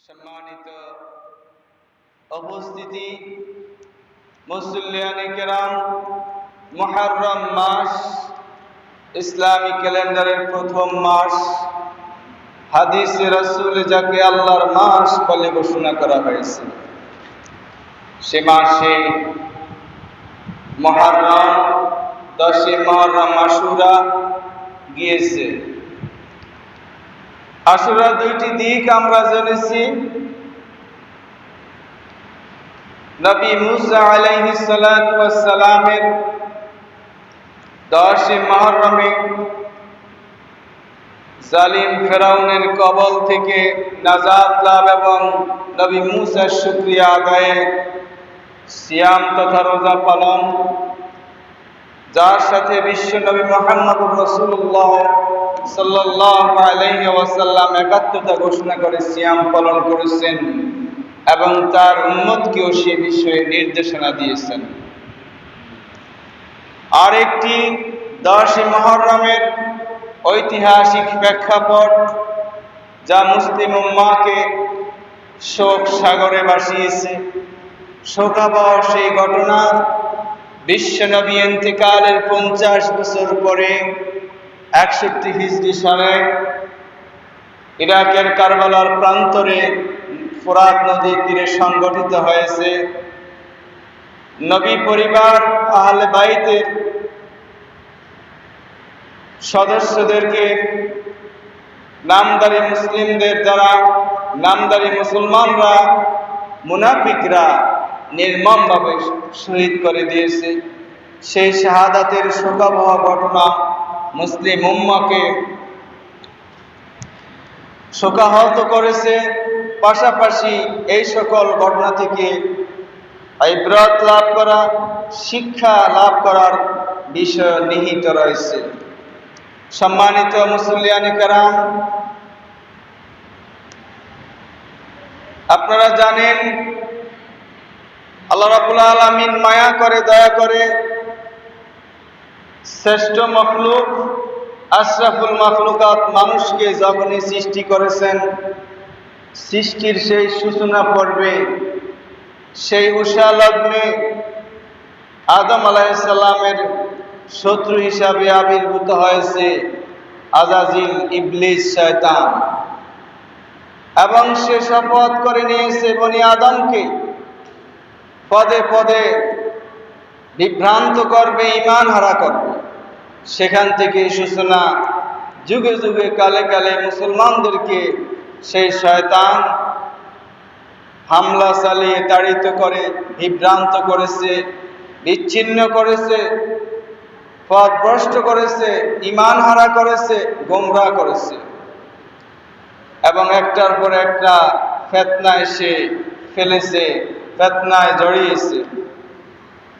সম্মানিত উপস্থিতি, মুসল্লিয়ানে কেরাম, মুহররম মাস ইসলামী ক্যালেন্ডারের প্রথম মাস, হাদিসে রাসূল যাকে আল্লাহর মাস বলে ঘোষণা করা হয়েছে, সে মাসে মুহররম, 10 মুহররম আশুরা গিয়েছে। আশুরার দুইটি দিক আমরা জেনেছি। নবী মুসা আলাইহিস সালাতু ওয়াস সালামের 10 মুহররমে জালিম ফেরাউনের কবল থেকে নাজাত লাভ এবং নবী মুসার শুকরিয়া আদায়ে সিয়াম তথা রোজা পালন, যার সাথে বিশ্ব নবী মুহাম্মদুর রাসূলুল্লাহ সাল্লাল্লাহু আলাইহি ওয়াসাল্লাম একাত্মতা ঘোষণা করে সিয়াম পালন করেছেন এবং তার উম্মতকেও সে বিষয়ে নির্দেশনা দিয়েছেন। আর একটি 10 মুহররমের ঐতিহাসিক প্রেক্ষাপট, যা মুসলিম উম্মাহকে শোক সাগরে ভাসিয়েছে। শোকাবহ সেই ঘটনা, বিশ্ব নবী ইন্তেকালের 50 বছর পরে 61 হিজরি সালে ইরাকের কারবালার প্রান্তরে ফোরাত নদীর তীরে সংগঠিত হয়েছে। নবী পরিবার, আহলে বাইতের সদস্যদেরকে নামদারি মুসলিমদের দ্বারা, নামদারি মুসলমানরা, মুনাফিকরা নির্মমভাবে শহীদ করে দিয়েছে। সেই শাহাদাতের শোকাবহ ঘটনা মুসলিম উম্মাহকে শোকাহত করেছে। পাশাপাশি এই সকল ঘটনা থেকে ইবরাত লাভ করা, শিক্ষা লাভ করার বিষয় নিহিত রয়েছে। সম্মানিত মুসল্লিয়ানে কেরাম, আপনারা জানেন আল্লাহ রাব্বুল আলামিন মায়া করে, দয়া করে শ্রেষ্ঠ মখলুক, আশরাফুল মাখলুকাত মানুষকে যখনই সৃষ্টি করেছেন, সৃষ্টির সেই সূচনা পর্বে, সেই উষা লগ্নে আদম আলাইহিস সালামের শত্রু হিসাবে আবির্ভূত হয়েছে আজাজিল, ইবলিস, শয়তান। এবং সে শপথ করে নিয়েছে বনি আদমকে পদে পদে বিভ্রান্ত করবে, ঈমান হারা করবে। সেখান থেকে সূচনা, যুগে যুগে কালে কালে মুসলমানদেরকে সেই শয়তান হামলা চালিয়ে তাড়িত করে, বিভ্রান্ত করেছে, বিচ্ছিন্ন করেছে, পথভ্রষ্ট করেছে, ঈমান হারা করেছে, গোমরাহ করেছে এবং একটার পর একটা ফিতনায় সে ফেলেছে, ফিতনায় জড়িয়েছে।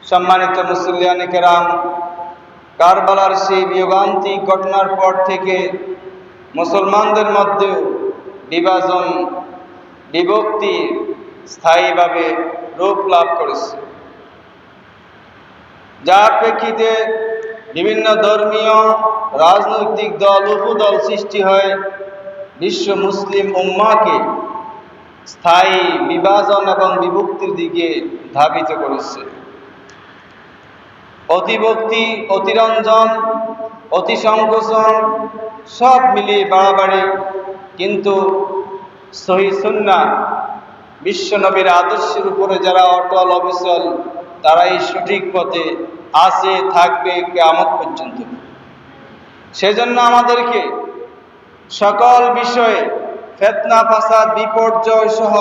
সম্মানিত মুসল্লিয়ানে কেরাম, কারবালার সেই বিয়োগান্তিক ঘটনার পর থেকে মুসলমানদের মধ্যে বিভাজন, বিভক্তি স্থায়ীভাবে রূপ লাভ করেছে, যার প্রেক্ষিতে বিভিন্ন ধর্মীয়, রাজনৈতিক দল, উপদল সৃষ্টি হয় বিশ্ব মুসলিম উম্মাহকে স্থায়ী বিভাজন এবং বিভক্তির দিকে ধাবিত করেছে। অতিভক্তি, অতিরঞ্জন, অতিসংকোচন সব মিলিয়ে বাড়াবাড়ি। কিন্তু সহিহ সুন্নাহ, বিশ্ব নবীর আদর্শের উপরে যারা অটল অবিচল, তারাই সঠিক পথে আছে, থাকবে কিয়ামত পর্যন্ত। সেজন্য আমাদেরকে সকল বিষয়ে ফিতনা, ফাসাদ, বিপর্যয় সহ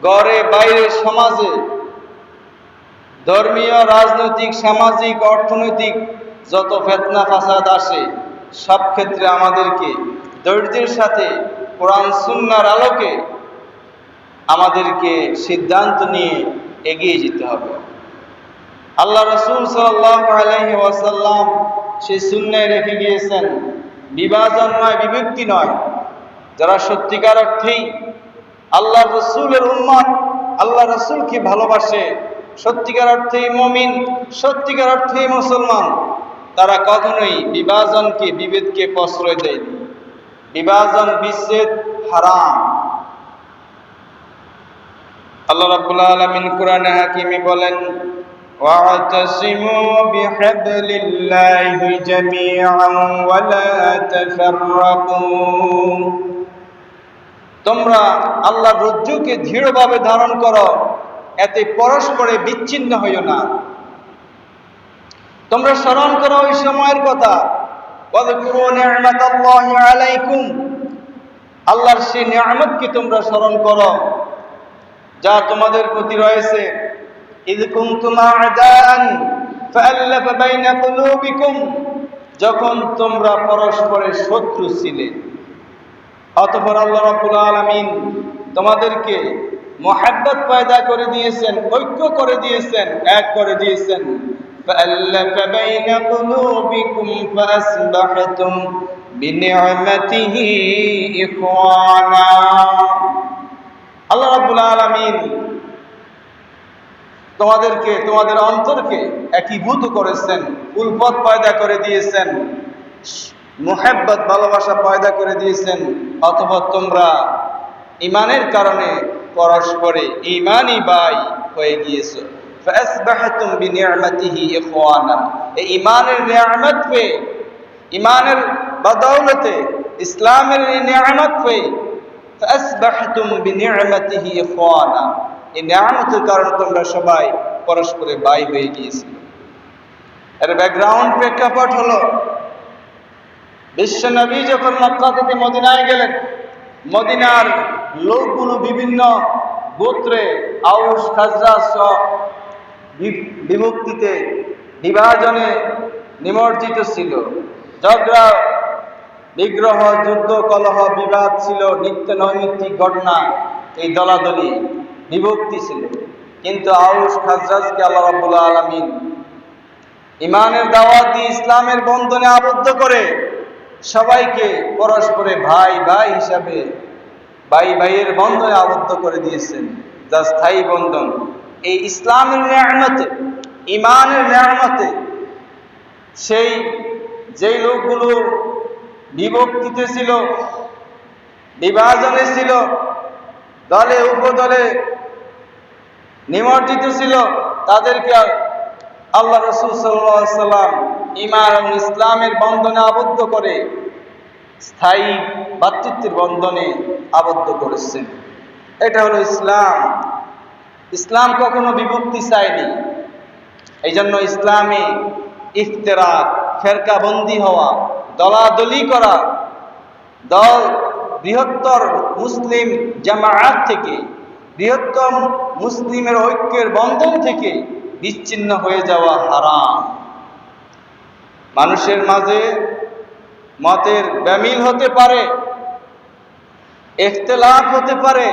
ঘরে বাইরে সমাজে, ধর্মীয়, রাজনৈতিক, সামাজিক, অর্থনৈতিক যত ফিতনা ফাসাদ আসে, সব ক্ষেত্রে আমাদেরকে ধৈর্যের সাথে কোরআন সুন্নাহর আলোকে আমাদেরকে সিদ্ধান্ত নিয়ে এগিয়ে যেতে হবে। আল্লাহ রাসূল সাল্লাল্লাহু আলাইহি ওয়াসাল্লাম সেই সুন্নাহ রেখে গিয়েছেন, বিভাজন নয়, বিভক্তি নয়। যারা সত্যিকার অর্থেই আল্লাহ রাসূলের উম্মত, আল্লাহ রাসূলকে ভালোবাসে, সত্যিকার অর্থেই মুমিন, সত্যিকার অর্থেই মুসলমান, তারা কখনোই বিভাজনকে, বিভেদকে প্রশ্রয় দেয়নি। বিভাজন, বিচ্ছেদ হারাম। আল্লাহ রাব্বুল আলামিন কোরআনে হাকিমে বলেন, ওয়া'তাসিমু বিহাবলিল্লাহি জামিআন ওয়া লা তাফাররাকু। তোমরা আল্লাহর রজ্জুকে দৃঢ়ভাবে ধারণ করো, এতে পরস্পরে বিচ্ছিন্ন হইও না। তোমরা স্মরণ করো ওই সময়ের কথা, ওয়াযকুরু নি'মাতাল্লাহি আলাইকুম, আল্লাহর সেই নিয়ামতকে তোমরা স্মরণ করো যা তোমাদের প্রতি রয়েছে। ইয কুনতুম আ'দাআন ফাআল্লাফা বাইনা কুলুবিকুম, যখন তোমরা পরস্পরের শত্রু ছিলে, অতঃপর আল্লাহ রাব্বুল আলামিন তোমাদেরকে মুহাব্বত পয়দা করে দিয়েছেন, ঐক্য করে দিয়েছেন, এক করে দিয়েছেন। ফাআল্লাফা বাইনা কুলুবিকুম ফাআসবাহতুম বিনি'মাতিহি ইখওয়ানা। আল্লাহ রাব্বুল আলামিন তোমাদেরকে, তোমাদের অন্তরকে একীভূত করেছেন, উলফত পয়দা করে দিয়েছেন, মুহাব্বত ভালোবাসা পয়দা করে দিয়েছেন। অথবা তোমরা ঈমানের কারণে পরস্পরে ঈমানি ভাই হয়ে গিয়েছো। ফাসবাহতুম বিনি'মাতিহি ইখওয়ানা, এই ঈমানের নিয়ামত পেয়ে, ঈমানের বদৌলতে, ইসলামের এই নিয়ামত পেয়ে ফাসবাহতুম বিনি'মাতিহি ইখওয়ানা, এই নিয়ামতের কারণে তোমরা সবাই পরস্পরে ভাই হয়ে গিয়েছিল। এর ব্যাকগ্রাউন্ড প্রেক্ষাপট হলো, বিশ্বনবী যখন মক্কা থেকে মদিনায় গেলেন, মদিনার লোকগুলো বিভিন্ন গোত্রে, আউস খাজরাজ সহ বিভক্তিতে, বিভাজনে নিমজ্জিত ছিল। ঝগড়া, বিগ্রহ, যুদ্ধ, কলহ, বিবাদ ছিল, নিত্য নৈমিত্তিক ঘটনা, এই দলাদলি বিভক্তি ছিল। কিন্তু আউস খাজরাজকে আল্লাহ রাব্বুল আলামিন ঈমানের দাওয়াত দিয়ে ইসলামের বন্ধনে আবদ্ধ করে সবাইকে পরস্পরে ভাই ভাই হিসাবে, ভাই ভাইয়ের বন্ধনে আবদ্ধ করে দিয়েছেন, যা স্থায়ী বন্ধন। এই ইসলামের নিয়ামতে, ঈমানের নিয়ামতে সেই যেই লোকগুলো বিভক্তিতে ছিল, বিভাজনে ছিল, দলে উপদলে নিমজ্জিত ছিল, তাদেরকে আল্লাহ রাসূল সাল্লাল্লাহু আলাইহি ওয়াসাল্লাম ঈমান এবং ইসলামের বন্ধনে আবদ্ধ করে স্থায়ী ভাতৃত্বের বন্ধনে আবদ্ধ করেছেন। এটা হলো ইসলাম। ইসলাম কখনো বিভক্তি চায়নি। এই জন্য ইসলামে ইফতিরাক, ফেরকাবন্দি হওয়া, দলাদলি করা, দল, বৃহত্তর মুসলিম জামাআত থেকে, বৃহত্তম মুসলিমের ঐক্যের বন্ধন থেকে বিচ্ছিন্ন হয়ে যাওয়া হারাম। মানুষের মাঝে মতের ব্যামিল হতে পারে, ইখতিলাফ হতে পারে,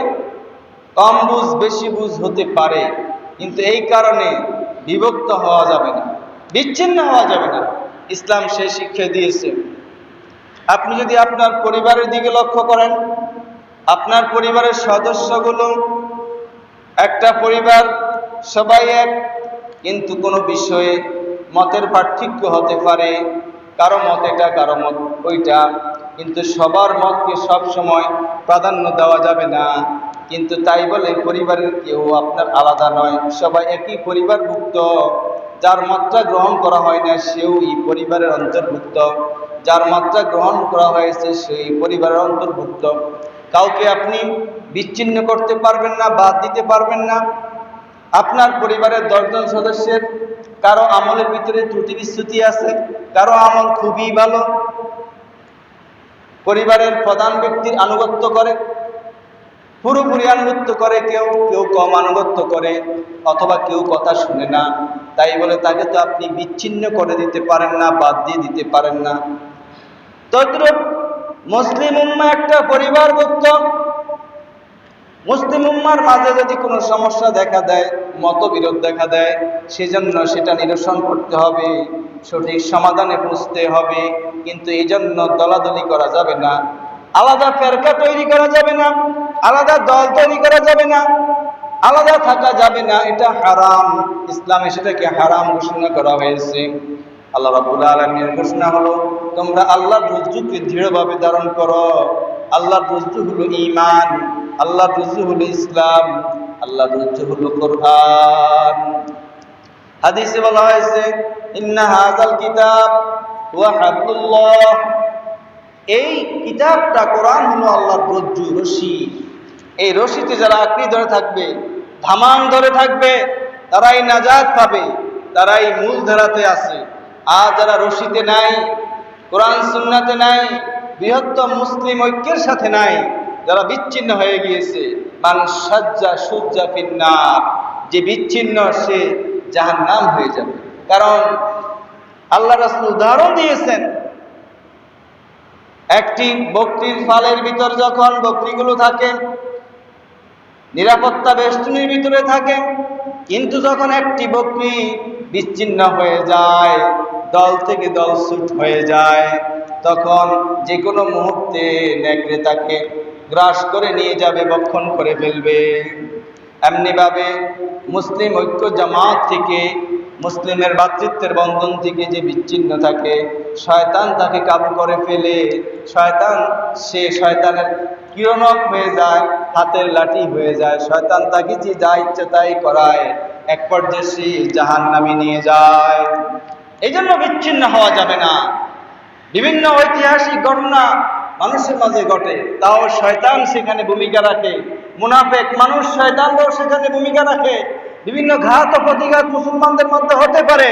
কম বুঝ বেশি বুঝ হতে পারে, কিন্তু এই কারণে বিভক্ত হওয়া যাবে না, বিচ্ছিন্ন হওয়া যাবে না। ইসলাম সেই শিক্ষা দিয়েছে। আপনি যদি আপনার পরিবারের দিকে লক্ষ্য করেন, আপনার পরিবারের সদস্যগুলো একটা পরিবার, সবাই এক, কিন্তু কোনো বিষয়ে মতের পার্থক্য হতে পারে, কারো মত এটা, কারো মত ওইটা, কিন্তু সবার মতকে সব সময় প্রাধান্য দেওয়া যাবে না। কিন্তু তাই বলে পরিবারের কেউ আপনার আলাদা নয়, সবাই একই পরিবারভুক্ত। যার মতটা গ্রহণ করা হয় না সেও এই পরিবারের অন্তর্ভুক্ত, যার মতটা গ্রহণ করা হয়েছে সেই পরিবারের অন্তর্ভুক্ত। কাউকে আপনি বিচ্ছিন্ন করতে পারবেন না, বাদ দিতে পারবেন না। আপনার পরিবারের 10 জন সদস্যের কারো আমলের ভিতরে ত্রুটি বিচ্যুতি আছে, কারো আমল খুবই ভালো, পরিবারের প্রধান ব্যক্তির আনুগত্য করে, পুরোপুরি আনুগত্য করে, কেউ কেউ কম আনুগত্য করে, অথবা কেউ কথা শুনে না। তাই বলে তাকে তো আপনি বিচ্ছিন্ন করে দিতে পারেন না, বাদ দিয়ে দিতে পারেন না। তদ্রূপ মুসলিম উম্মাহ একটা পরিবারভুক্ত। মুসলিম উম্মার মাঝে যদি কোনো সমস্যা দেখা দেয়, মতবিরোধ দেখা দেয়, সেজন্য সেটা নিরসন করতে হবে, সঠিক সমাধানে পৌঁছতে হবে। কিন্তু এই জন্য দলাদলি করা যাবে না, আলাদা ফেরকা তৈরি করা যাবে না, আলাদা দল তৈরি করা যাবে না, আলাদা থাকা যাবে না। এটা হারাম। ইসলামে সেটাকে হারাম ঘোষণা করা হয়েছে। আল্লাহ রাব্বুল আলামিনের ঘোষণা হলো, তোমরা আল্লাহর রজ্জুকে দৃঢ়ভাবে ধারণ করো। আল্লাহর রজ্জু হলো ঈমান, আল্লাহর রজ্জু হলো ইসলাম, আল্লাহর রজ্জু হলো কোরআন। হাদিসে বলা হয়েছে ইন্না হাযাল কিতাব ওয়া হাবলুল্লাহ, এই কিতাবটা কোরআন হলো আল্লাহর রজ্জু, রশি। এই রশিতে যারা আঁকড়ে ধরে থাকবে, ধামান ধরে থাকবে, তারাই নাজাত পাবে, তারাই মূল ধারাতে আছে। আর যারা রশিতে নাই, কোরআন সুন্নাতে নাই, বৃহত্তম মুসলিম ঐক্যের সাথে নাই, যারা বিচ্ছিন্ন হয়ে গিয়েছে, মান সাজ্জা সুজ্জা ফিন্নার, যে বিচ্ছিন্ন সে জাহান্নাম হয়ে যাবে। কারণ আল্লাহ রাসূল উদাহরণ দিয়েছেন, একটি বকরির ফালের ভিতর যখন বকরিগুলো থাকে, নিরাপত্তা বেষ্টনীর ভিতরে থাকে, কিন্তু যখন একটি বকরি বিচ্ছিন্ন হয়ে যায়, দল থেকে দল ছুট হয়ে যায়, তখন যে কোনো মুহূর্তে নেকড়ে তাকে গ্রাস করে নিয়ে যাবে, ভক্ষণ করে ফেলবে। এমনিভাবে মুসলিম ঐক্য জামাত থেকে, মুসলিমের ভ্রাতৃত্বের বন্ধন থেকে যে বিচ্ছিন্ন থাকে, শয়তান তাকে কাবু করে ফেলে। শয়তানের কিরণক হয়ে যায়, হাতের লাঠি হয়ে যায়। শয়তান তাকে যে যা ইচ্ছা তাই করায়, এক পর্যায়ে সে জাহান্নামে নিয়ে যায়। এই জন্য বিচ্ছিন্ন হওয়া যাবে না। বিভিন্ন ঐতিহাসিক ঘটনা মানুষের মাঝে ঘটে, তাও শয়তান সেখানে ভূমিকা রাখে। মুনাফিক মানুষ, শয়তানরাও সেখানে ভূমিকা রাখে। বিভিন্ন ঘাত ও প্রতিঘাত মুসলমানদের মধ্যে হতে পারে।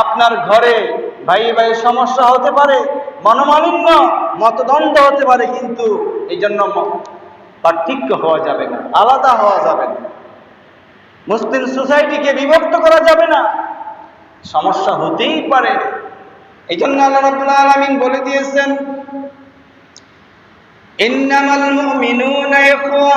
আপনার ঘরে ভাই ভাই সমস্যা হতে পারে, মনোমালিন্য, মতদ্বন্দ্ব হতে পারে, কিন্তু এই জন্য পার্থক্য হওয়া যাবে না, আলাদা হওয়া যাবে না। মুসলিম সোসাইটিকে বিভক্ত করা যাবে না, সমস্যা হতেই পারে। এই জন্য আল্লাহ রাব্বুল আলামিন বলে দিয়েছেন, ইন্নামাল মুমিনুনা ইখওয়া,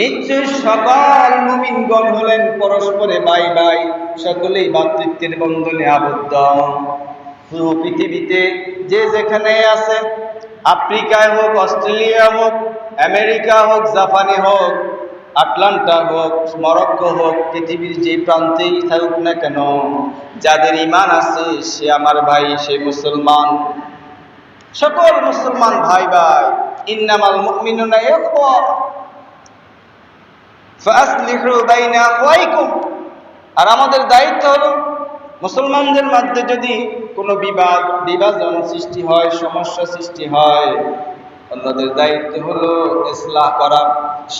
নিশ্চয় সকল মুমিনগণ হলেন পরস্পরে ভাই ভাই, সকলেই ভ্রাতৃত্বের বন্ধনে আবদ্ধ। পুরো পৃথিবীতে যে যেখানে আছে, আফ্রিকায় হোক, অস্ট্রেলিয়া হোক, আমেরিকা হোক, জাপানে হোক, আটলান্টা হোক, মরক্কো হোক, পৃথিবীর যে প্রান্তেই থাকুক না কেন, যাদের ঈমান আছে সে আমার ভাই, সে মুসলমান। সকল মুসলমান ভাই ভাই। ইন্নামাল মুমিনুনা ইখওয়া ফাসলিহু বাইনা আখওয়াইকুম। আর আমাদের দায়িত্ব হলো, মুসলমানদের মধ্যে যদি কোনো বিভাজন সৃষ্টি হয়, সমস্যা সৃষ্টি হয়, আমাদের দায়িত্ব হলো ইসলাহ করা,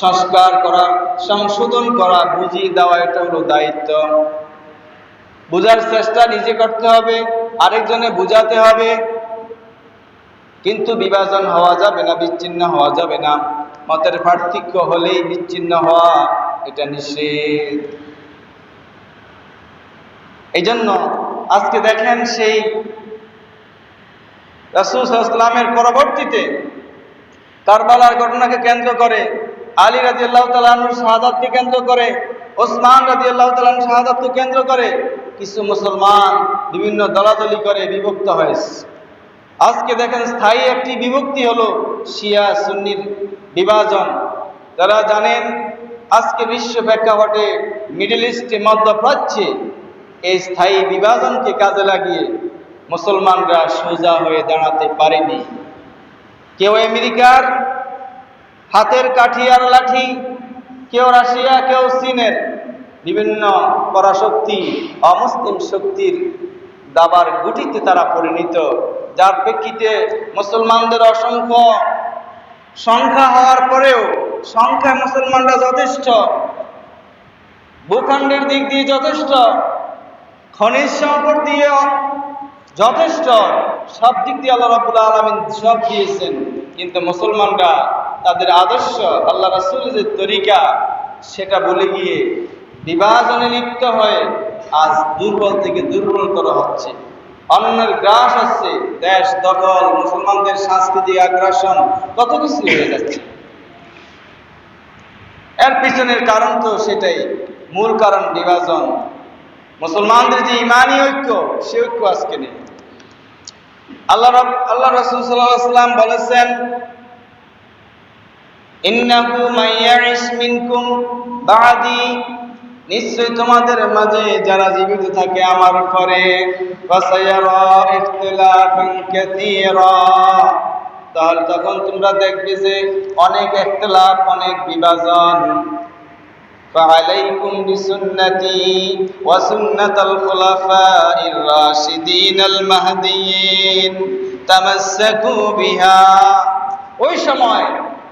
সংস্কার করা, সংশোধন করা, বুঝিয়ে দেওয়া। এটা হলো দায়িত্ব। বুঝার চেষ্টা নিজে করতে হবে, আরেকজনে বুঝাতে হবে, কিন্তু বিভাজন হওয়া যাবে না, বিচ্ছিন্ন হওয়া যাবে না। মতের পার্থক্য হলেই বিচ্ছিন্ন হওয়া, এটা নিষেধ। এই জন্য আজকে দেখেন, সেই রাসূল সাল্লাল্লাহু আলাইহি ওয়াসাল্লামের পরবর্তীতে কারবালার ঘটনাকে কেন্দ্র করে, আলী রাদিয়াল্লাহু তাআলা আনহুর শাহাদাতকে কেন্দ্র করে, ওসমান রাদিয়াল্লাহু তাআলা আনহুর শাহাদাতকে কেন্দ্র করে কিছু মুসলমান বিভিন্ন দলাদলি করে বিভক্ত হয়েছে। আজকে দেখেন স্থায়ী একটি বিভক্তি হলো শিয়া সুন্নির বিভাজন। যারা জানেন আজকে বিশ্ব প্রেক্ষাপটে মিডল ইস্টে, মধ্যপ্রাচ্যে এই স্থায়ী বিভাজনকে কাজে লাগিয়ে মুসলমানরা সোজা হয়ে দাঁড়াতে পারেনি। কেউ আমেরিকার হাতের কাঠি আর লাঠি, কেউ রাশিয়া, কেউ চীনের বিভিন্ন পরাশক্তি, অমুসলিম শক্তির দাবার গুটিতে তারা পরিণত, যার প্রেক্ষিতে মুসলমানদের অসংখ্য সংখ্যা হওয়ার পরেও, সংখ্যায় মুসলমানরা যথেষ্ট, ভূখণ্ডের দিক দিয়ে যথেষ্ট, খনিজ সম্পদ দিয়ে যথেষ্ট, সব দিক দিয়ে আল্লাহ রাব্বুল আলামিন সব দিয়েছেন, কিন্তু মুসলমানরা তাদের আদর্শ, আল্লাহ রাসূলের যে তরিকা, সেটা বলে গিয়ে বিভাজনে লিপ্ত হয়ে আজ দুর্বল থেকে দুর্বলতর হচ্ছে। অন্যের গ্রাস হচ্ছে, দেশ দখল, মুসলমানদের সাংস্কৃতিক আগ্রাসন, কত কিছু হয়ে যাচ্ছে। এর পিছনের কারণ তো সেটাই, মূল কারণ বিভাজন। মুসলমানদের যে ইমানি ঐক্য, সে ঐক্য আজকে নেই। আল্লাহ রাসূল সাল্লাল্লাহু আলাইহি ওয়াসাল্লাম বলেছেন, ইন্নাহু মাইয়াইশ মিনকুম বাদি, নিশ্চয় তোমাদের মাঝে যারা জীবিত থাকে আমার পরে, ফাসায়ারা ইখতিলাফান কাসীরা, তাহলে তখন তোমরা দেখবে যে অনেক ইখতিলাফ, অনেক বিভাজন, فعليكم بسنتي وسنة الخلفاء الراشدين المهديين تمسكوا بها। ওই সময়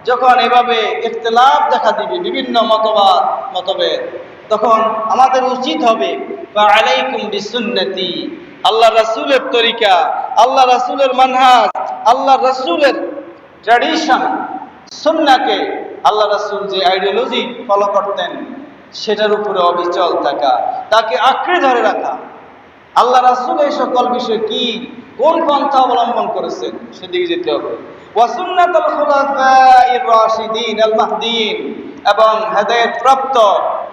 যখন এভাবে ইখতিলাফ দেখা দিবে, বিভিন্ন মতভেদ, তখন আমাদের উচিত হবে ফাআলাইকুম বিসুন্নতি, আল্লাহ রাসূলের তরিকা, আল্লাহ রাসূলের মানহাজ, আল্লাহ রাসূলের ট্র্যাডিশন, সুন্নাহকে, আল্লাহ রাসূল যে আইডিওলজি ফলো করতেন সেটার উপরে অবিচল থাকা, তাকে আঁকড়ে ধরে রাখা। আল্লাহ রাসূল এই সকল বিষয় কি, কোন পন্থা অবলম্বন করেছেন সেদিকে যেতে হবে। ওয়া সুন্নাতুল খুলাফায়ে রাশিদিন আল মাহদিয়িন, এবং হেদায়েত প্রাপ্ত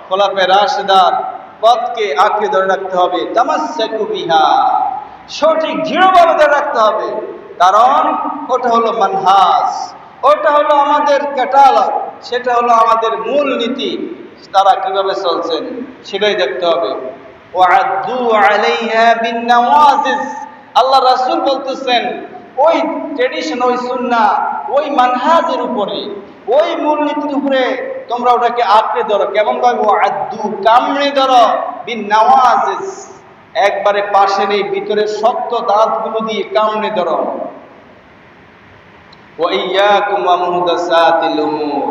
খোলাফায়ে রাশিদার পথকে আঁকড়ে ধরে রাখতে হবে। তামাসসাকু বিহা, সঠিক দৃঢ়ভাবে ধরে রাখতে হবে, কারণ ওটা হলো মানহাজ, ওটা হলো আমাদের ক্যাটালগ, সেটা হলো আমাদের মূল নীতি। তারা কিভাবে চলছেন সেটাই দেখতে হবে। ওয়া'আদু আলাইহা বিন-নওয়াজিজ, আল্লাহ রাসূল বলতেছেন ওই ট্র্যাডিশন, ওই সুন্নাহ, ওই মানহাজের উপরে, ওই মূলনীতির উপরে তোমরা ওটাকে আঁকড়ে ধরো। কেমন ভাবে? ওয়া'আদু, কামড়ে ধরো, বিন-নওয়াজিজ, একবারে পাশে নেই, ভিতরে শক্ত দাঁতগুলো দিয়ে কামড়ে ধরো। ওয়াইয়াকুম ওয়া মুহদাসাতিল উমুর,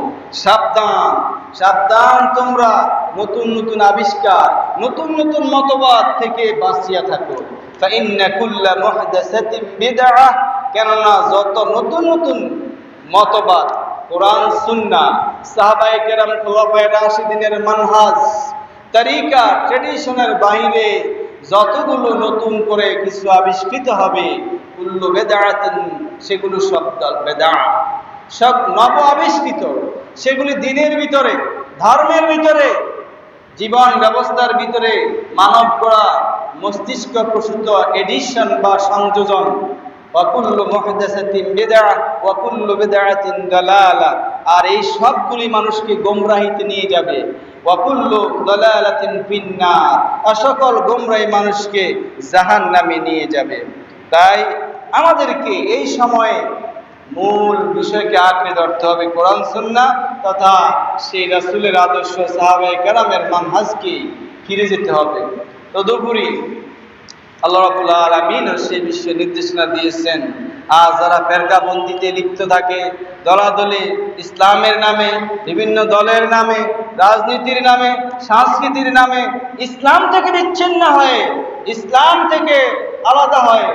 সাবধান সাবধান, তোমরা নতুন নতুন আবিষ্কার, নতুন নতুন মতবাদ থেকে বাঁচিয়া থাকো। ফাইন্না কুল্লা মুহদাসাতিন বিদআহ, কেননা যত নতুন নতুন মতবাদ, কোরআন সুন্নাহ, সাহাবায়ে কেরাম, খোলাফায়ে রাশিদিনের মানহাজ, তরিকা, ট্র্যাডিশনের বাইরে যতগুলো নতুন করে কিছু আবিষ্কৃত হবে, কুল্লু বিদআতিন, সেগুলো সব বেদাত, সব নব আবিষ্কৃত, সেগুলি দিনের ভিতরে, ধর্মের ভিতরে, জীবন ব্যবস্থার ভিতরে মানব গড়া মস্তিষ্ক প্রসূত এডিশন বা সংযোজন। ওয়াকুল্লু মুহদাসাতিন বিদআহ ওয়া কুল্লু বিদআতিন দালালা, আর এই সবগুলি মানুষকে গোমরাহিতে নিয়ে যাবে। ওয়াকুল্লু দালালাতিন ফিন্নার, আর সকল গোমরাহী মানুষকে জাহান্নামে নিয়ে যাবে। তাই আমাদেরকে এই সময়ে মূল বিষয়কে আঁকড়ে ধরতে হবে, কোরআন সুন্নাহ তথা সেই রাসূলের আদর্শ, সাহাবায়ে কেরামের মানহাজকে ফিরে যেতে হবে। তদুপরি আল্লাহ রাব্বুল আলামিন সেই বিষয়ে নির্দেশনা দিয়েছেন, আর যারা ফেরকাবন্দিতে লিপ্ত থাকে, দলাদলি, ইসলামের নামে, বিভিন্ন দলের নামে, রাজনীতির নামে, সংস্কৃতির নামে, ইসলাম থেকে বিচ্ছিন্ন হয়ে, ইসলাম থেকে আলাদা হয়,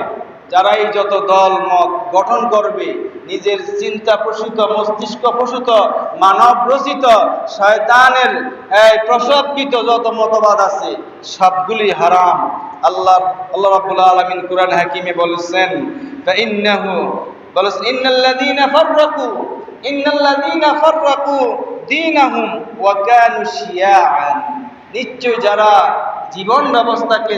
যারাই যত দল মত গঠন করবে, নিজের চিন্তা প্রসূত, মস্তিষ্ক প্রসূত, মানব রচিত, শয়তানের প্রসবকৃত যত মতবাদ আছে সবগুলি হারাম। আল্লাহ রাব্বুল আলামিন কুরআন হাকিমে বলেছেন, ইন্নাল্লাযীনা ফাররাকু দীনাহুম ওয়া কানু শিয়াআন, নিশ্চয় যারা জীবন ব্যবস্থাকে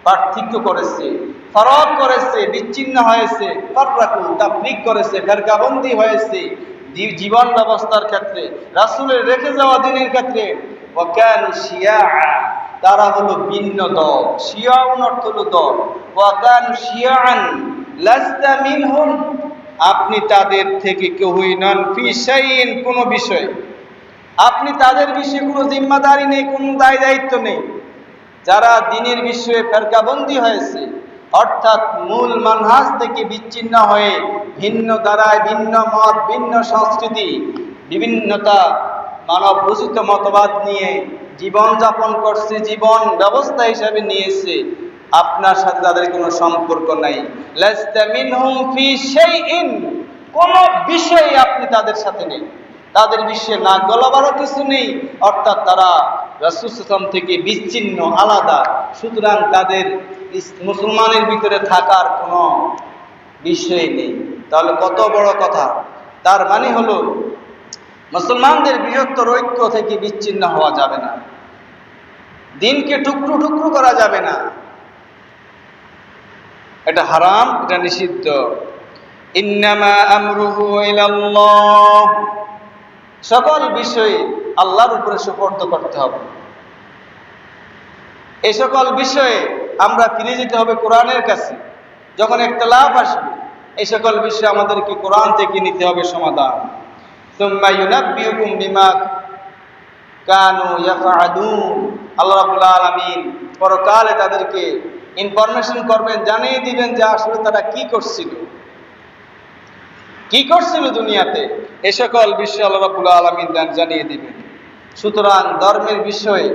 পার্থক্য করেছে, ফরক করেছে, বিচ্ছিন্ন হয়েছে, ফাররাকু, তাফরিক করেছে, ফেরকাবন্দি হয়েছে জীবন ব্যবস্থার ক্ষেত্রে, রাসূলের রেখে যাওয়া দিনের ক্ষেত্রে, ওয়া কানু শিয়াআ, তারা হলো ভিন্ন দল। শিয়াউন অর্থ হলো দল। ওয়া কানু শিয়াআন লাস্তা মিনহুম, আপনি তাদের থেকে কেউই নন, ফি শাইইন, কোনো বিষয় আপনি তাদের বিষয়ে কোনো জিম্মাদারি নেই, কোনো দায় দায়িত্ব নেই। যারা দ্বীনের বিষয়ে ফেরকাবন্দি হয়েছে, অর্থাৎ মূল মানহাজ থেকে বিচ্ছিন্ন হয়ে ভিন্ন ধারায়, ভিন্ন মত, ভিন্ন সংস্কৃতি, বিভিন্নতা, মানব রচিত মতবাদ নিয়ে জীবন যাপন করছে, জীবন ব্যবস্থা হিসাবে নিয়েছে, আপনার সাথে তাদের কোনো সম্পর্ক নাই। লাস্তা মিনহুম ফি শাইইন, কোনো বিষয়ে আপনি তাদের সাথে নেই, তাদের বিষয়ে নাক গলাবারও কিছু নেই, অর্থাৎ তারা রাসূল সাল্লাল্লাহু আলাইহি ওয়াসাল্লাম থেকে বিচ্ছিন্ন, আলাদা। সুতরাং তাদের মুসলমানের ভিতরে থাকার কোনো বিষয় নেই। তাহলে কত বড় কথা! তার মানে হলো মুসলমানদের বৃহত্তর ঐক্য থেকে বিচ্ছিন্ন হওয়া যাবে না, দিনকে টুকরো টুকরো করা যাবে না, এটা হারাম, এটা নিষিদ্ধ। ইন্নামা আমরুহু ইলাল্লাহ, সকল বিষয়ে আল্লাহর উপরে সুপর্দ করতে হবে। এই সকল বিষয়ে আমরা ফিরে যেতে হবে কোরআনের কাছে। যখন ইখতিলাফ আসবে, এই সকল বিষয়ে আমাদেরকে কোরআন থেকে নিতে হবে সমাধান। সুম্মা ইউনাব্বিউকুম বিমা কানু ইয়াফআলুন। আল্লাহ রাব্বুল আলামিন পরকালে তাদেরকে ইনফরমেশন করবেন, জানিয়ে দিবেন যে আসলে তারা কি করছিল দুনিয়াতে। এ সকল বিষয় আল্লাহ রাব্বুল আলামিন জানিয়ে দিবেন। সুতরাং ধর্মের বিষয়ে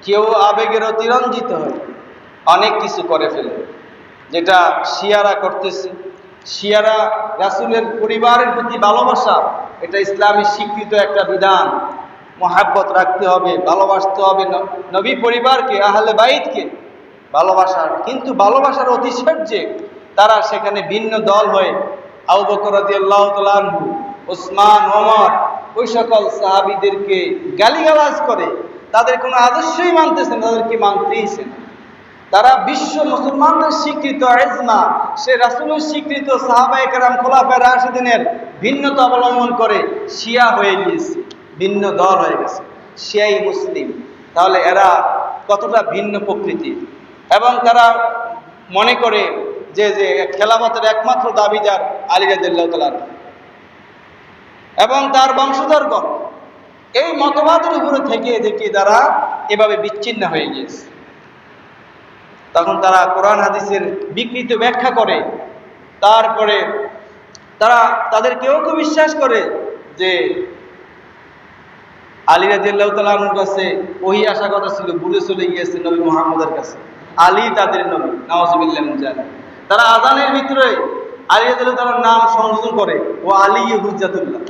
কেউ আবেগের অতিরঞ্জিত হয় অনেক কিছু করে ফেলে, যেটা শিয়ারা করতেছে। শিয়ারা রাসূলের পরিবারের প্রতি ভালোবাসা, এটা ইসলামী স্বীকৃত একটা বিধান। মহাব্বত রাখতে হবে, ভালোবাসতে হবে নবী পরিবারকে, আহলে বাইতকে ভালোবাসার। কিন্তু ভালোবাসার অতিশয্যে তারা সেখানে ভিন্ন দল হয়ে আবু বকর রাদিয়াল্লাহু তাআলা আনহু, ওসমান, ওমর, ওই সকল সাহাবীদেরকে গালিগালাজ করে, তাদের কোনো আদর্শই মানতেছে না, তাদেরকে মানতেইছে না। তারা বিশ্ব মুসলমানদের স্বীকৃত ইজমা, সে রাসূলের স্বীকৃত সাহাবায়ে কেরাম খোলাফায়ে রাশিদিনের ভিন্নতা অবলম্বন করে শিয়া হয়ে গিয়েছে, ভিন্ন দল হয়ে গেছে, শিয়াই মুসলিম। তাহলে এরা কতটা ভিন্ন প্রকৃতির। এবং তারা মনে করে যে খেলাফতের একমাত্র দাবিদার আলী রাদিয়াল্লাহু তাআলা এবং তার বংশধরগণ। এই মতবাদের উপরে থেকে তারা এভাবে বিচ্ছিন্ন হয়ে গিয়েছে। তখন তারা কোরআন হাদিসের বিকৃত ব্যাখ্যা করে। তারপরে তাদের কেউ বিশ্বাস করে যে আলী রাদিয়াল্লাহু তাআলা আনহুর কাছে ওহী আসা কথা ছিল, ভুলে চলে গিয়েছে নবী মুহাম্মদের কাছে, আলী তাদের নবী, নাউযুবিল্লাহি মিন যালিক। তারা আযানের ভিতরে আলী রাদিয়াল্লাহু তাআলার নাম সংযোজন করে, ও আলী হুজ্জাতুল্লাহ।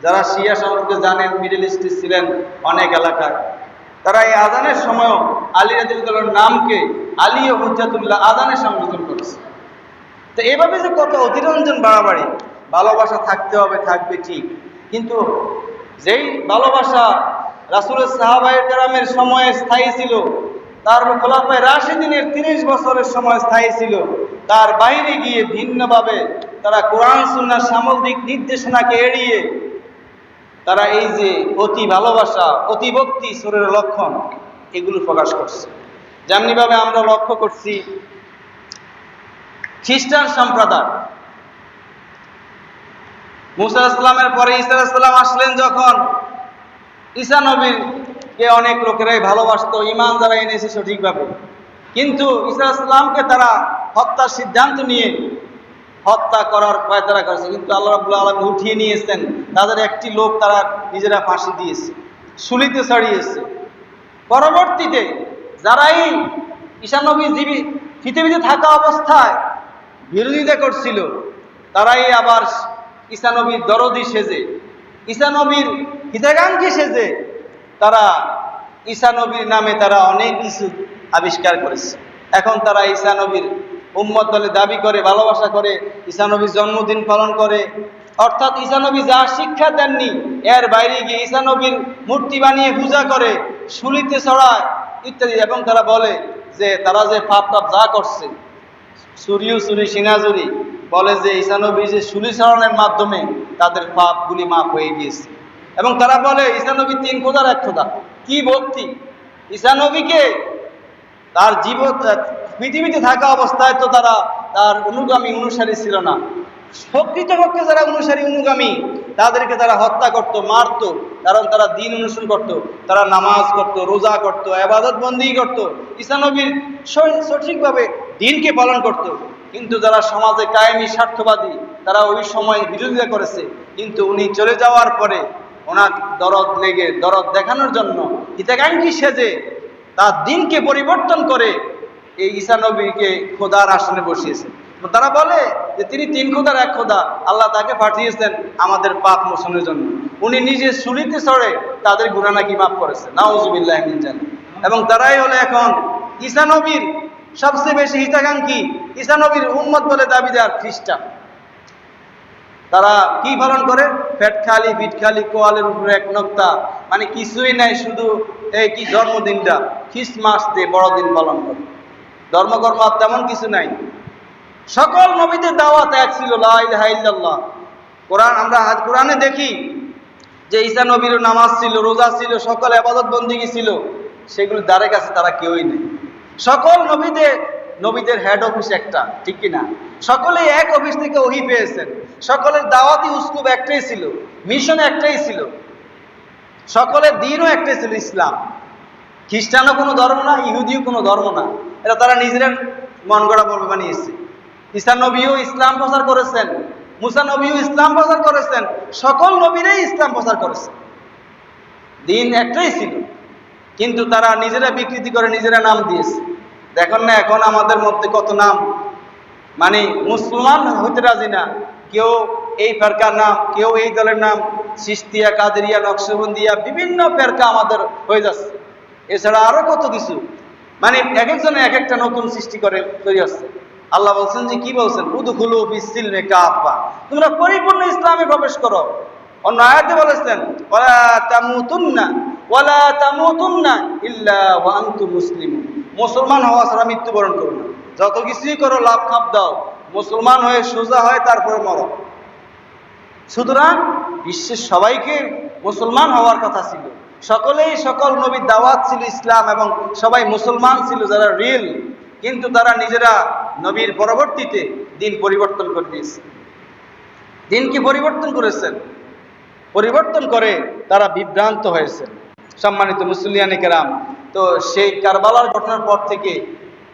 যারা শিয়া সম্পর্কে জানেন, মিডল ইস্টে ছিলেন অনেক এলাকায়, তারা এই আযানের সময় আলী রাদিয়াল্লাহু তাআলার নামকে আলী হুজ্জাতুল্লাহ আযানে সংযোজন করেছে। তো এভাবে যে কত অতিরঞ্জন বাড়াবাড়ি। ভালোবাসা থাকতে হবে, থাকবে ঠিক, কিন্তু যেই ভালোবাসা রাসূলের সাহাবায়ে কেরামের সময়ে স্থায়ী ছিল, তার খোলাফায়ে রাশিদিনের 30 বছরের সময় স্থায়ী ছিল, তার বাইরে গিয়ে ভিন্নভাবে তারা কোরআন সুন্নাহর সামগ্রিক নির্দেশনাকে এড়িয়ে তারা এই যে অতি ভালোবাসা, অতি ভক্তি সুরের লক্ষণ, এগুলো প্রকাশ করছে। যেমনিভাবে আমরা লক্ষ্য করছি খ্রিস্টান সম্প্রদায়, মুসা আলাইহিস সালামের পরে ঈসা আলাইহিস সালাম আসলেন যখন, ঈসা নবীকে অনেক লোকেরাই ভালোবাসতো, ঈমান যারা এনেছে সঠিকভাবে। কিন্তু ঈসা আলাইহিস সালামকে তারা হত্যার সিদ্ধান্ত নিয়ে হত্যা করার পায়তারা করেছে, কিন্তু আল্লাহ রাব্বুল আলামিন উঠিয়ে নিয়েছেন। তাদের একটি লোক তারা নিজেরা ফাঁসি দিয়েছে, শুলিতে ছড়িয়েছে। পরবর্তীতে যারাই ঈসা নবী পৃথিবীতে থাকা অবস্থায় বিরোধিতা করছিল, তারাই আবার ঈসা নবীর দরদি সেজে, ঈসা নবীর হিতাকাঙ্ক্ষী সেজে তারা ঈসা নবীর নামে তারা অনেক কিছু আবিষ্কার করেছে। এখন তারা ঈসা নবীর উম্মত বলে দাবি করে, ভালোবাসা করে, ঈসা নবীর জন্মদিন পালন করে। অর্থাৎ ঈসা নবী যা শিক্ষা দেননি এর বাইরে গিয়ে ঈসা নবীর মূর্তি বানিয়ে পূজা করে, শুলিতে ছড়ায় ইত্যাদি। এবং তারা বলে যে তারা যে পাপ যা করছে, চুরি সিনাজুরি, বলে যে ঈসা নবী যে শুলি ছড়ানোর মাধ্যমে তাদের পাপগুলি মাফ হয়ে গিয়েছে। এবং তারা বলে ঈসা নবী 3 খোদার 1 খোদা। কি ভক্তি! ঈসা নবীকে তার পৃথিবীতে থাকা অবস্থায় তো তারা তার অনুসারী ছিল না। প্রকৃতপক্ষে যারা অনুগামী, তাদেরকে তারা হত্যা করত, মারত, কারণ তারা দিন অনুসরণ করত, তারা নামাজ করত, রোজা করত, ইবাদত বন্দেগী করত, ঈসা নবীর সঠিকভাবে দিনকে পালন করত। কিন্তু যারা সমাজে কায়েমি স্বার্থবাদী, তারা ওই সময় বিরোধিতা করেছে। কিন্তু উনি চলে যাওয়ার পরে ওনার দরদ দেখানোর জন্য হিতাকাঙ্ক্ষী সেজে তার দিনকে পরিবর্তন করে এই ঈসা নবীকে খোদার আসনে বসিয়েছে। তারা বলে যে তিনি 3 খোদার 1 খোদা, আল্লাহ তাকে পাঠিয়েছেন আমাদের পাপ মোচনের জন্য। উনি নিজে শুলিতে চড়ে তাদের গুনাহ নাকি মাফ করেছে, নাউযুবিল্লাহি মিন যালিক। এবং তারাই হলো এখন ঈসা নবীর সবচেয়ে বেশি হিতাকাঙ্ক্ষী, ঈসা নবীর উম্মত বলে দাবিদার খ্রিস্টান। তারা কি পালন করে? পেটখালি, পিঠখালি, কোয়ালের উপরে 1 নক্তা, মানে কিছুই নাই, শুধু এই কি জন্মদিনটা খ্রিস্টমাস দিয়ে বড়দিন পালন করে। ধর্মকর্ম তেমন কিছু নাই। সকল নবীদের দাওয়াত এক ছিল, লা ইলাহা ইল্লাল্লাহ। আমরা কোরআনে দেখি যে ঈসা নবীরও নামাজ ছিল, রোজা ছিল, সকল ইবাদত বন্দেগী ছিল, সেগুলো দ্বারে কাছে তারা কেউই নেই। সকল নবীদের হেড অফিস একটা, ঠিক কিনা? সকলেই এক অফিস থেকে ওহী পেয়েছেন। সকলের দাওয়াতি উসলুব একটাই ছিল, মিশন একটাই ছিল। সকলের দিনও একটাই ছিল, ইসলাম। খ্রিস্টানও কোনো ধর্ম না, ইহুদিও কোনো ধর্ম না, এটা তারা নিজেরা মন গড়া বলবে বানিয়েছে। ঈসা নবীও ইসলাম প্রচার করেছেন, মুসা নবীও ইসলাম প্রচার করেছেন, সকল নবীরাই ইসলাম প্রচার করেছেন। দিন একটাই ছিল, কিন্তু তারা নিজেরা বিকৃতি করে নিজেরা নাম দিয়েছে। দেখুন না এখন আমাদের মধ্যে কত নাম, মানে মুসলমান হইতে রাজি না, কেউ এই ফেরকার নাম, কেউ এই দলের নাম, চিশতিয়া, কাদেরিয়া, নকশবন্দিয়া, বিভিন্ন ফেরকা আমাদের হয়ে যাচ্ছে। এছাড়া আরো কত কিছু, মানে এক একজনে এক একটা নতুন সৃষ্টি করে তৈরি হচ্ছে। আল্লাহ বলছেন যে কি বলছেন, উদখুলু ফিস-সিলমি কাফা, তোমরা পরিপূর্ণ ইসলামে প্রবেশ করো। অন্য আয়াতে বলেছেন ওয়ালা তামুতুন্না ইল্লা ওয়া আনতুম মুসলিমুন, মুসলমান হওয়া ছাড়া মৃত্যুবরণ করো না। যত কিছুই করো লাভ খাপ দাও, মুসলমান হয়ে সোজা হয় তারপরে মরো। সুতরাং বিশ্বের সবাইকে মুসলমান হওয়ার কথা ছিল, সকলেই সকল নবীর দাওয়াত ছিল ইসলাম, এবং সবাই মুসলমান ছিল যারা রিয়েল। কিন্তু তারা নিজেরা নবীর পরবর্তীতে দিন পরিবর্তন করে দিয়েছে। দিনকে পরিবর্তন করেছেন, পরিবর্তন করে তারা বিভ্রান্ত হয়েছে। সম্মানিত মুসলিয়ানে কেরাম, তো সেই কারবালার ঘটনার পর থেকে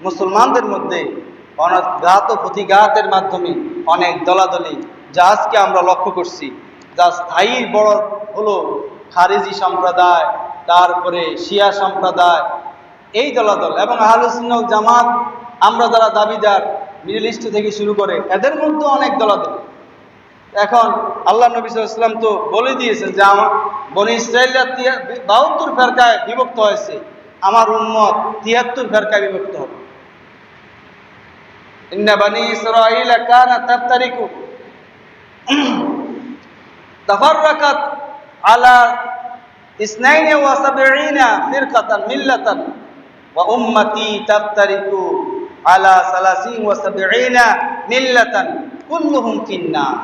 মুসলমানদের মধ্যে অনাঘাত ও প্রতিঘাতের মাধ্যমে অনেক দলাদলি, যা আজকে আমরা লক্ষ্য করছি, যা স্থায়ী বড় হলো খারিজি সম্প্রদায়, তারপরে শিয়া সম্প্রদায়, এই দলাদল, এবং আহলে সুন্নাহ ওয়াল জামাত আমরা যারা দাবিদার, মিডল ইস্ট থেকে শুরু করে এদের মধ্যে অনেক দলাদল। এখন আল্লাহ নবী সাল্লাল্লাহু আলাইহি ওয়াসাল্লাম তো বলে দিয়েছেন যে আমার বনী ইসরাঈলরা 72 ফেরকায় বিভক্ত হয়েছে, আমার উম্মত 73 ফেরকায় বিভক্ত হবে। ইন্না বনী ইসরাঈল কানাত তাফতারিকু তাফাররাকাত আলা 72 ফিরকাতান মিল্লাতান ওয়া উম্মতি তাফতারিকু আলা 73 মিল্লাতান কুল্লুহুম ফিন্নার।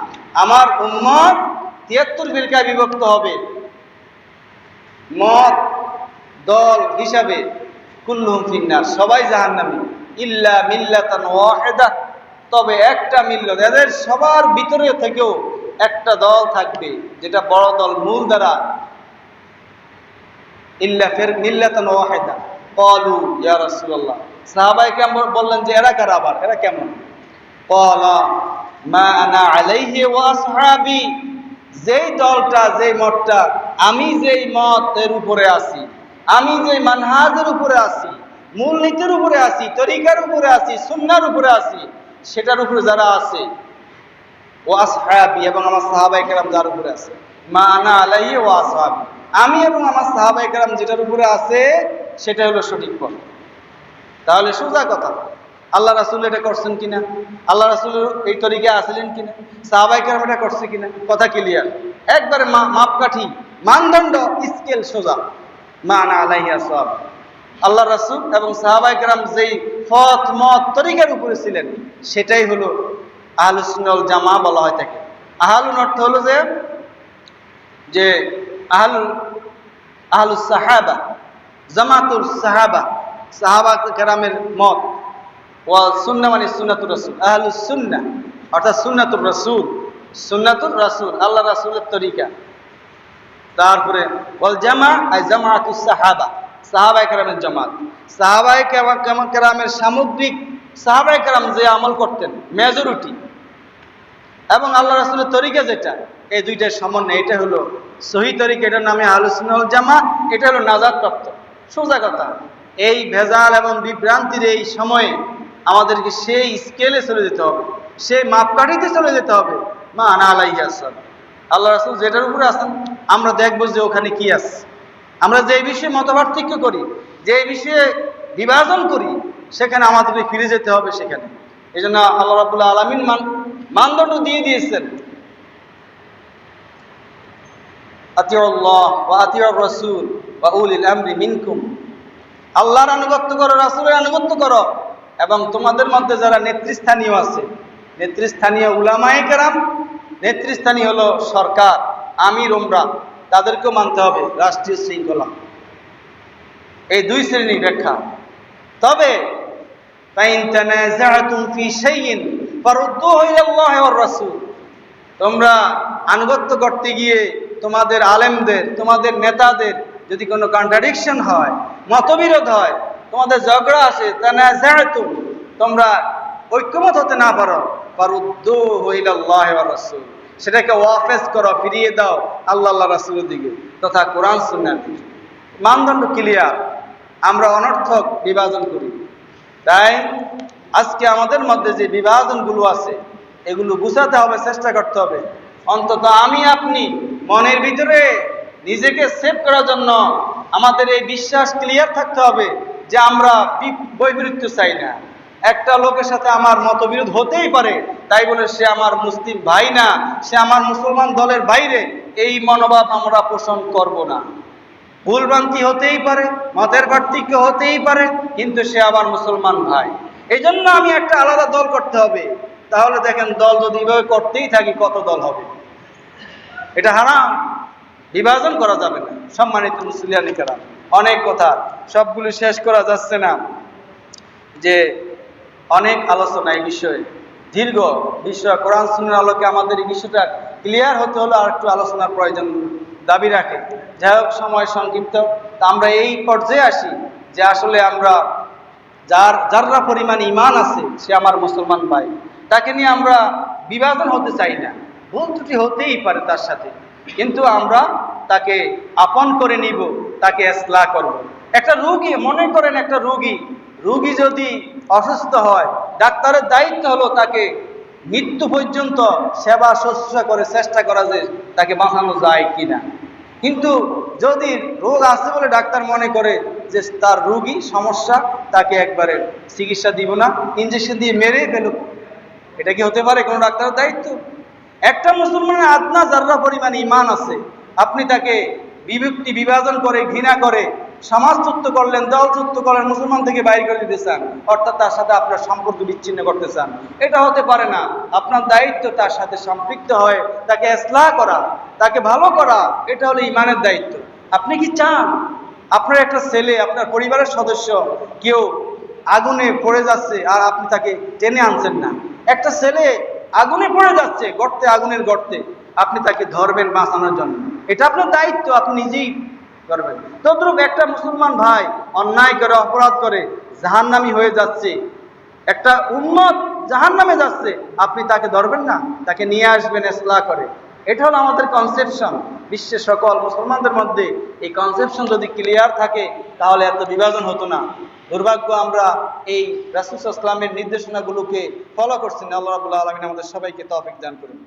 আমার উম্মত 73 ফিরকায় বিভক্ত হবে, মত দল হিসাবে কুল্লুহুম ফিন্নার, সবাই জাহান্নামী, ইল্লা মিল্লাতান ওয়াহিদা, তবে একটা মিল্লত, এদের সবার ভিতরে থেকেও একটা দল থাকবে যেটা বড় দল, মূল দ্বারা, ইল্লা মিল্লাতান ওয়াহিদা। ক্বালু ইয়া রাসূলুল্লাহ, সাহাবায়ে কেরাম বললেন যে এরা কারা, আবার এরা কেমন? ক্বালা মা আনা আলাইহি ওয়া আসহাবি, যেই দলটা, যেই মতটা, আমি যেই মতের উপরে আছি, আমি যেই মানহাজের উপরে আছি, মূলনীতির উপরে আছি, তরিকার উপরে আছি, সুন্নাহর উপরে আছি, সেটার উপরে যারা আছে, ওয়া আসহাবি, এবং আমার সাহাবায়ে কেরাম যার উপরে আছে, মা আনা আলাইহি ওয়া আসহাবি, আমি এবং আমার সাহাবায়ে কেরাম যেটার উপরে আছে সেটা হলো সঠিক পথ। তাহলে সোজা কথা, আল্লাহ রাসূল এটা করছেন কিনা, আল্লাহ রাসূল এই তরিকায় আসলেন কিনা, সাহাবায়ে কেরাম এটা করছে কিনা, কথা ক্লিয়ার, একবারে মাপকাঠি, মানদণ্ড, স্কেল সোজা, মা আনা আলাইহি আসহাব। আল্লাহ রাসূল এবং সাহাবায়ে কেরাম যেই পথ মত তরিকার উপরে ছিলেন সেটাই হলো আহলুস সুন্নাহ ওয়াল জামাত বলা হয় থাকে। আহলুন অর্থ হলো যে আহলুস সাহাবা, জামাতুল সাহাবা, সাহাবা কেরামের মত, ওয়া সুন্নাহ মানে সুন্নাতুর রাসূল, আহলুস সুন্নাহ অর্থাৎ সুন্নাতুর রাসূল, সুন্নাতুর রাসূল আল্লাহ রাসূলের তরিকা। তারপরে ওয়াল জামা আই জামাতুস সাহাবা, সাহাবায়ে কেরামের জামাত, সাহাবায়ে কেরামের সামগ্রিক, সাহাবায়ে কেরাম যে আমল করতেন মেজরিটি, এবং আল্লাহ রাসূলের তরিকা যেটা, এই দুইটার সমন্বয়, এটা হলো সহিহ তরিকা, এটার নামে আহলুস সুন্নাহ ওয়াল জামাত, এটা হলো নাজাত প্রাপ্ত। সোজা কথা, এই ভেজাল এবং বিভ্রান্তির এই সময়ে আমাদেরকে সেই স্কেলে চলে যেতে হবে, সেই মাপকাঠিতে চলে যেতে হবে, মা আনা আলাইহি আসসালাম, আল্লাহ রাসূল যেটার উপরে আছেন আমরা দেখবো যে ওখানে কি আছে। আমরা যে বিষয়ে মতপার্থক্য করি, যে বিষয়ে বিভাজন করি, সেখানে আমাদেরকে ফিরে যেতে হবে সেখানে। এই জন্য আল্লাহ রাব্বুল আলামিন মানদণ্ড দিয়ে দিয়েছেন, আতিউল্লাহ ওয়া আতিউর রাসূল ওয়া উলিল আমরি মিনকুম, আল্লাহর আনুগত্য করো, রাসূলের আনুগত্য করো, এবং তোমাদের মধ্যে যারা নেতৃস্থানীয় আছে, নেতৃস্থানীয় উলামায়ে কেরাম, নেতৃস্থানীয় হলো সরকার, আমির ওমরা, তাদেরকেও মানতে হবে, রাষ্ট্রীয় শৃঙ্খলা। এই দুই শ্রেণীর ব্যাখ্যা। তবে ফাইন তানাযাআতুম ফি শাইইন ফারুদ্দুহু ইলাল্লাহি ওয়ার রাসূল, তোমরা আনুগত্য করতে গিয়ে তোমাদের আলেমদের, তোমাদের নেতাদের যদি কোনো কন্ট্রাডিকশন হয়, মতবিরোধ হয়, তোমাদের ঝগড়া আসে, তানাযাতুম, তোমরা ঐক্যমত হতে না পারো, ফারুদ্দুহু ইলাল্লাহি ওয়া রাসূল, সেটাকে ওয়াফেজ করো, ফিরিয়ে দাও আল্লাহ রাসূলের দিকে তথা কোরআন সুন্নাহর দিকে। মানদণ্ড ক্লিয়ার। আমরা অনর্থক বিভাজন করি। তাই আজকে আমাদের মধ্যে যে বিভাজনগুলো আছে এগুলো বুঝাতে হবে, চেষ্টা করতে হবে। অন্তত আমি আপনি মনের ভিতরে নিজেকে সেভ করার জন্য আমাদের এই বিশ্বাস ক্লিয়ার থাকতে হবে যে আমরা বৈপরীত্য চাই না। একটা লোকের সাথে আমার মতবিরোধ হতেই পারে, তাই বলে সে আমার মুসলিম ভাই না, সে আমার মুসলমান দলের বাইরে, এই মনোভাব আমরা পোষণ করব না। ভুলভ্রান্তি হতেই পারে, মতের পার্থক্য হতেই পারে, কিন্তু সে আবার মুসলমান ভাই। এই জন্য আমি একটা আলাদা দল করতে হবে। তাহলে দেখেন, দল যদি এভাবে করতেই থাকি কত দল হবে? এটা হারাম, বিভাজন করা যাবে না। সম্মানিত মুসলিয়ানি কেরাম, অনেক কথা, সবগুলো শেষ করা যাচ্ছে না, যে অনেক আলোচনা এই বিষয়ে, দীর্ঘ বিষয়, কোরআন সুন্নাহর আলোকে আমাদের এই বিষয়টা ক্লিয়ার হতে হলে আর একটু আলোচনার প্রয়োজন দাবি রাখে। যাই হোক, সময় সংক্ষিপ্ত। তা আমরা এই পর্যায়ে আসি যে আসলে আমরা যারা পরিমাণ ঈমান আছে সে আমার মুসলমান ভাই, তাকে নিয়ে আমরা বিভাজন হতে চাই না। ভুল ত্রুটি হতেই পারে তার সাথে, কিন্তু আমরা তাকে আপন করে নিব, তাকে ইসলাহ করব। একটা রোগী, মনে করেন একটা রোগী যদি অসুস্থ হয়, ডাক্তারের দায়িত্ব হলো তাকে মৃত্যু পর্যন্ত সেবা শুশ্রূষা করে চেষ্টা করা যে তাকে বাঁচানো যায় কিনা। কিন্তু যদি রোগ আছে বলে ডাক্তার মনে করে যে তার রোগী সমস্যা, তাকে একবারে চিকিৎসা দিব না, ইঞ্জেকশন দিয়ে মেরে ফেলুক, এটা কি হতে পারে কোনো ডাক্তারের দায়িত্ব? একটা মুসলমানের আদনা যারা পরিমাণ ঈমান আছে, আপনি তাকে বিভক্তি বিভাজন করে, ঘৃণা করে, সমাজচ্যুত করলেন, দলচ্যুত করলেন, মুসলমান থেকে বাইরে করে দিতে চান, অর্থাৎ তার সাথে আপনার সম্পর্ক বিচ্ছিন্ন করতে চান, এটা হতে পারে না। আপনার দায়িত্ব তার সাথে সম্পৃক্ত হয়ে তাকে ইসলাহ করা, তাকে ভালো করা, এটা হলো ঈমানের দায়িত্ব। আপনি কি চান আপনার একটা ছেলে, আপনার পরিবারের সদস্য কেউ আগুনে পড়ে যাচ্ছে আর আপনি তাকে টেনে আনছেন না? একটা ছেলে আগুনে পড়ে যাচ্ছে, গর্তে, আগুনের গর্তে, আপনি তাকে ধরবেন বাঁচানোর জন্য, এটা আপনার দায়িত্ব, আপনি নিজেই করবেন। তদ্রূপ একটা মুসলমান ভাই অন্যায় করে, অপরাধ করে জাহান্নামী হয়ে যাচ্ছে, একটা উম্মত জাহান্নামে যাচ্ছে, আপনি তাকে ধরবেন না, তাকে নিয়ে আসবেন ইসলাহ করে। এটা হলো আমাদের কনসেপশন। বিশ্বের সকল মুসলমানদের মধ্যে এই কনসেপশন যদি ক্লিয়ার থাকে তাহলে এত বিভাজন হতো না। দুর্ভাগ্য, আমরা এই রাসূল সাল্লাল্লাহু আলাইহি ওয়াসাল্লামের নির্দেশনাগুলোকে ফলো করছি না। আল্লাহ রাব্বুল আলামিন আমাদের সবাইকে তৌফিক দান করুন।